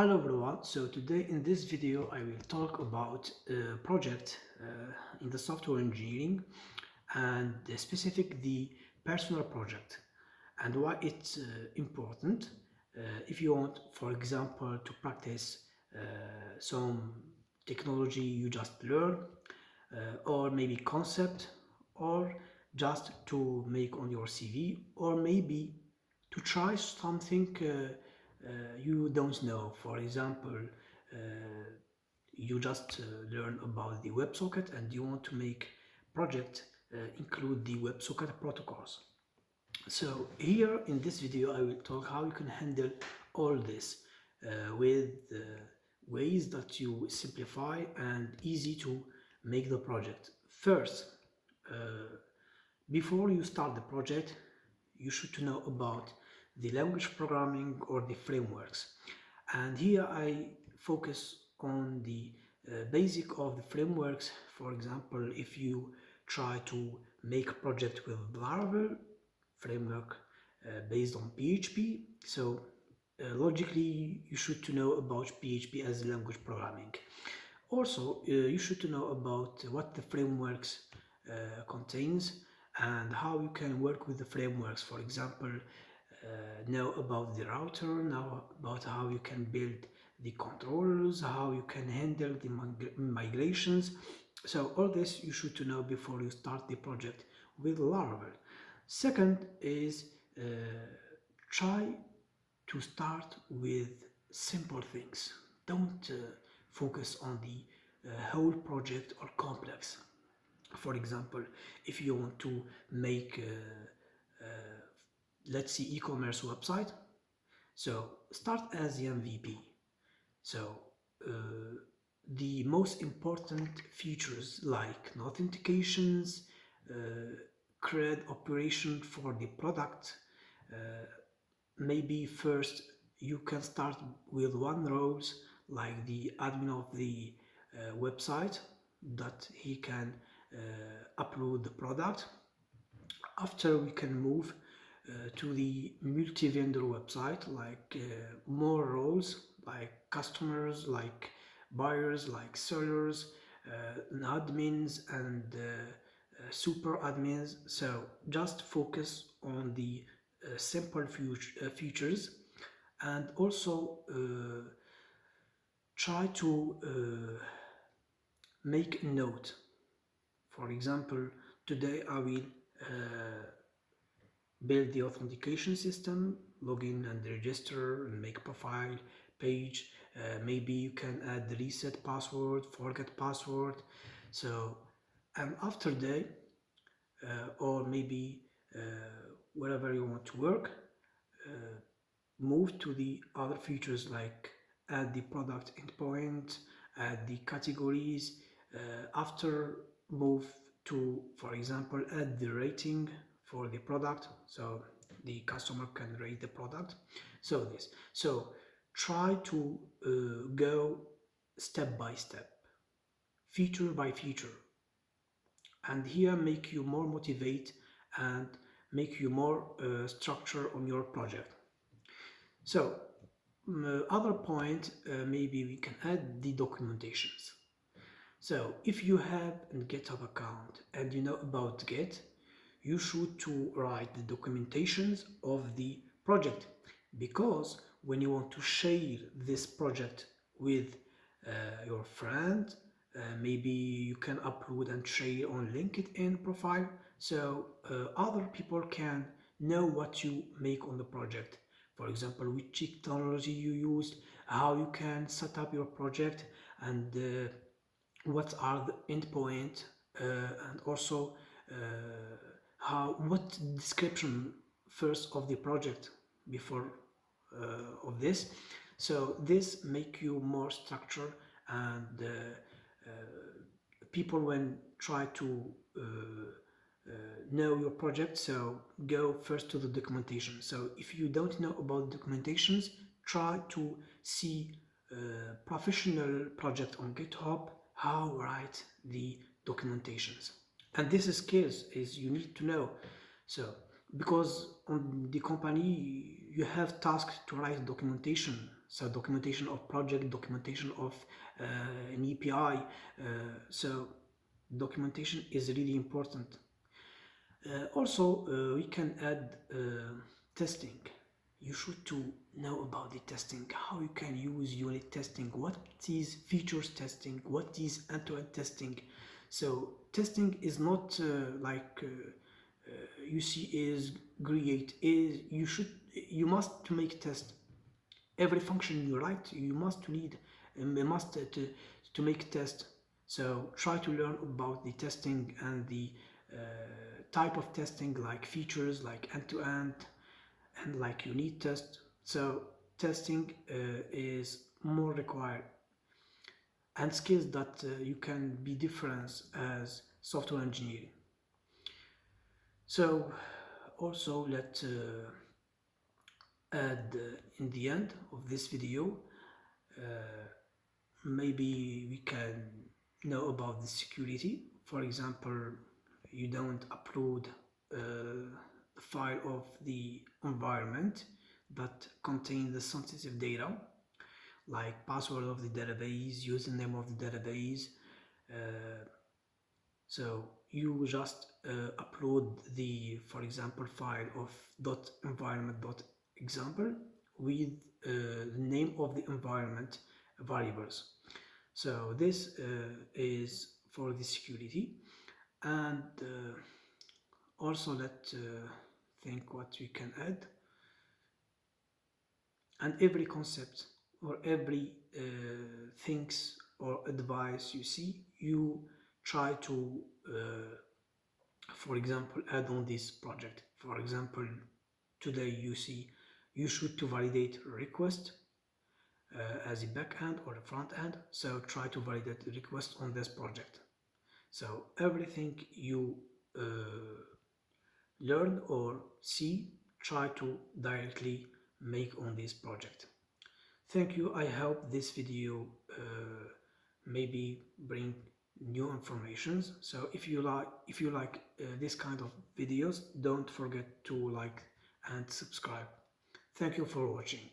Hello everyone, so today in this video I will talk about a project in the software engineering and the personal project and why it's important if you want, for example, to practice some technology you just learn or maybe concept or just to make on your CV or maybe to try something you don't know. For example, uh, you just learn about the WebSocket and you want to make project include the WebSocket protocols. So here in this video I will talk how you can handle all this with ways that you simplify and easy to make the project. First, uh, before you start the project, you should to know about the language programming or the frameworks. And here I focus on the basic of the frameworks. For example, if you try to make a project with Laravel framework based on PHP, so logically you should to know about PHP as language programming. Also, you should to know about what the frameworks contains and how you can work with the frameworks. For example, know about the router, know about how you can build the controllers, how you can handle the migrations. So all this you should to know before you start the project with Laravel. Second is try to start with simple things. Don't focus on the whole project or complex. For example, if you want to make let's see e-commerce website, so start as the MVP. So the most important features like authentications, create operation for the product. Maybe first you can start with one roles like the admin of the website that he can upload the product. After we can move to the multi-vendor website, like more roles like customers, like buyers, like sellers, admins and super admins. So just focus on the simple features and also try to make a note. For example, today I will build the authentication system, login and register and make profile page. Maybe you can add the reset password, forget password. So, and after that, or maybe wherever you want to work, move to the other features like add the product endpoint, add the categories. After move to, for example, add the rating for the product, so the customer can rate the product. So try to go step by step, feature by feature, and here make you more motivate and make you more structure on your project. So other point, maybe we can add the documentations. So if you have a GitHub account and you know about Git, you should to write the documentations of the project, because when you want to share this project with your friend, maybe you can upload and share on LinkedIn profile, so other people can know what you make on the project. For example, which technology you used, how you can set up your project, and what are the endpoint, and also what description first of the project before of this. So this make you more structure, and people when try to know your project, so go first to the documentation. So if you don't know about documentations, try to see professional project on GitHub, how write the documentations. And this skills is you need to know. So because on the company you have task to write documentation, So documentation of project, documentation of an API. So documentation is really important. Also, we can add testing. You should to know about the testing, how you can use unit testing, what is features testing, what is end-to-end testing. So testing is not you see is create is you must make test every function you write. You must need must to make test. So try to learn about the testing and the type of testing, like features, like end-to-end, and like unit test. So testing is more required, and skills that you can be different as software engineering. So also let's add in the end of this video, maybe we can know about the security. For example, you don't upload the file of the environment that contain the sensitive data, like password of the database, username of the database. So you just upload the, for example, file of .environment.example with the name of the environment variables. So this is for the security. And also let's think what we can add. And every concept or every things or advice you see, you try to for example add on this project. For example, today you see you should to validate request as a backend or a front end. So try to validate the request on this project. So everything you learn or see, try to directly make on this project. Thank you. I hope this video maybe bring new informations. So if you like this kind of videos, don't forget to like and subscribe. Thank you for watching.